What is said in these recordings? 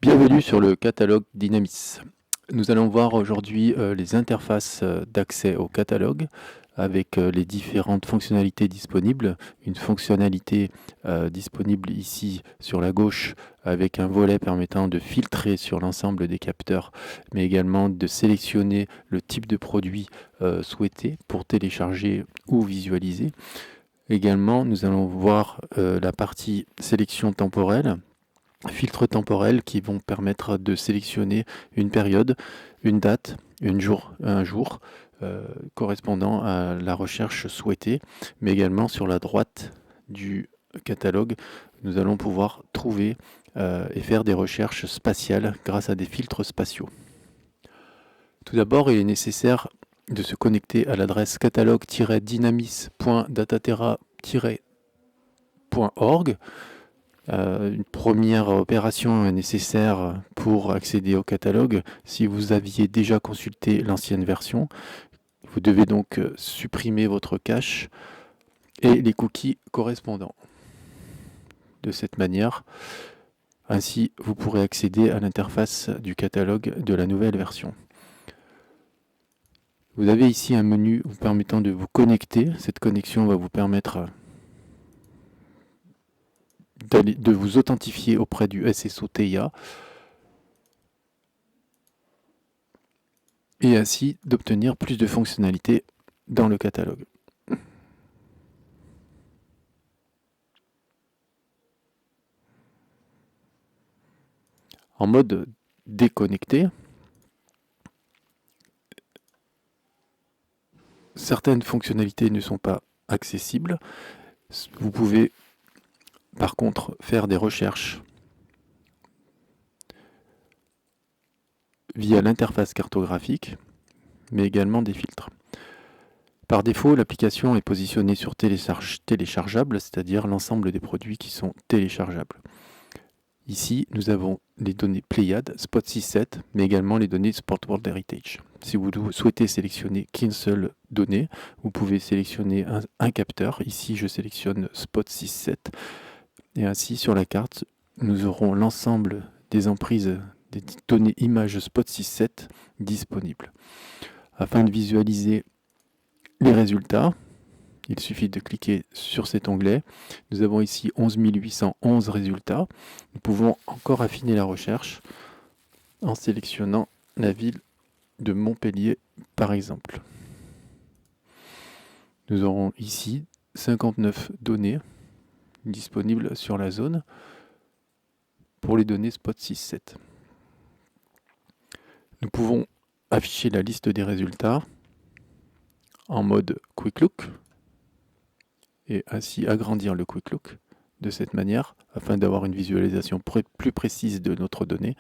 Bienvenue sur le catalogue Dynamis. Nous allons voir aujourd'hui les interfaces d'accès au catalogue avec les différentes fonctionnalités disponibles. Une fonctionnalité disponible ici sur la gauche avec un volet permettant de filtrer sur l'ensemble des capteurs, mais également de sélectionner le type de produit souhaité pour télécharger ou visualiser. Également, nous allons voir la partie sélection temporelle, filtres temporels qui vont permettre de sélectionner une période, une date, un jour correspondant à la recherche souhaitée, mais également sur la droite du catalogue, nous allons pouvoir trouver et faire des recherches spatiales grâce à des filtres spatiaux. Tout d'abord, il est nécessaire de se connecter à l'adresse catalogue-dynamis.dataterra-org. Une première opération est nécessaire pour accéder au catalogue. Si vous aviez déjà consulté l'ancienne version, vous devez donc supprimer votre cache et les cookies correspondants. De cette manière, ainsi vous pourrez accéder à l'interface du catalogue de la nouvelle version. Vous avez ici un menu vous permettant de vous connecter. Cette connexion va vous permettre de vous authentifier auprès du SSO TIA et ainsi d'obtenir plus de fonctionnalités dans le catalogue. En mode déconnecté, certaines fonctionnalités ne sont pas accessibles. Vous pouvez par contre faire des recherches via l'interface cartographique, mais également des filtres. Par défaut, l'application est positionnée sur téléchargeable, c'est-à-dire l'ensemble des produits qui sont téléchargeables. Ici, nous avons les données Pléiades, Spot 6.7, mais également les données Sport World Heritage. Si vous souhaitez sélectionner qu'une seule donnée, vous pouvez sélectionner un capteur. Ici, je sélectionne Spot 6.7. Et ainsi, sur la carte, nous aurons l'ensemble des emprises des données images Spot 6.7 disponibles. Afin de visualiser les résultats, il suffit de cliquer sur cet onglet. Nous avons ici 11 811 résultats. Nous pouvons encore affiner la recherche en sélectionnant la ville de Montpellier, par exemple. Nous aurons ici 59 données disponibles sur la zone pour les données Spot 6.7. Nous pouvons afficher la liste des résultats en mode Quick Look et ainsi agrandir le Quick Look de cette manière afin d'avoir une visualisation plus précise de notre donnée.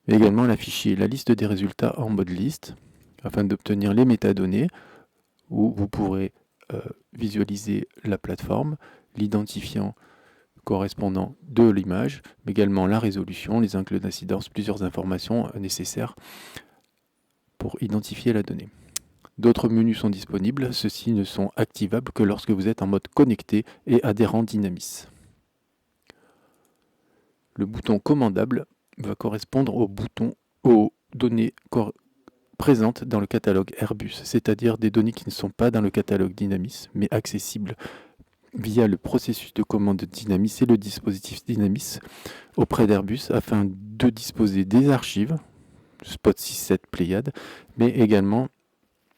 Et également afficher la liste des résultats en mode liste afin d'obtenir les métadonnées où vous pourrez visualiser la plateforme, l'identifiant correspondant de l'image, mais également la résolution, les angles d'incidence, plusieurs informations nécessaires pour identifier la donnée. D'autres menus sont disponibles, ceux-ci ne sont activables que lorsque vous êtes en mode connecté et adhérent Dynamis. Le bouton commandable va correspondre aux données présentes dans le catalogue Airbus, c'est-à-dire des données qui ne sont pas dans le catalogue Dynamis, mais accessibles via le processus de commande Dynamis et le dispositif Dynamis auprès d'Airbus afin de disposer des archives, Spot 6.7 Pléiades, mais également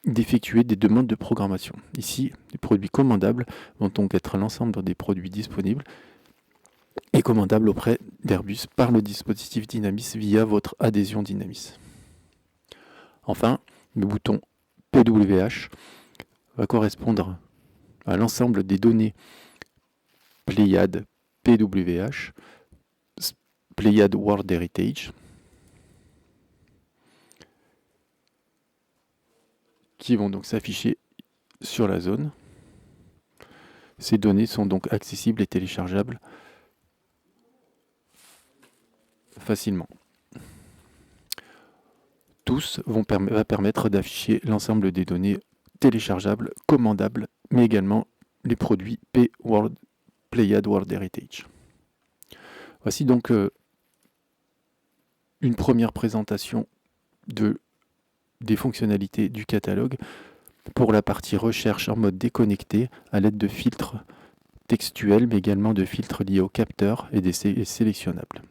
d'effectuer des demandes de programmation. Ici, les produits commandables vont donc être l'ensemble des produits disponibles et commandables auprès d'Airbus par le dispositif Dynamis via votre adhésion Dynamis. Enfin, le bouton PWH va correspondre à l'ensemble des données Pléiades PWH, Pléiades World Heritage, qui vont donc s'afficher sur la zone. Ces données sont donc accessibles et téléchargeables facilement. Tous vont permettre d'afficher l'ensemble des données téléchargeables, commandables, mais également les produits Pléiades World Heritage. Voici donc une première présentation des fonctionnalités du catalogue pour la partie recherche en mode déconnecté à l'aide de filtres textuels, mais également de filtres liés au capteur et des sélectionnables.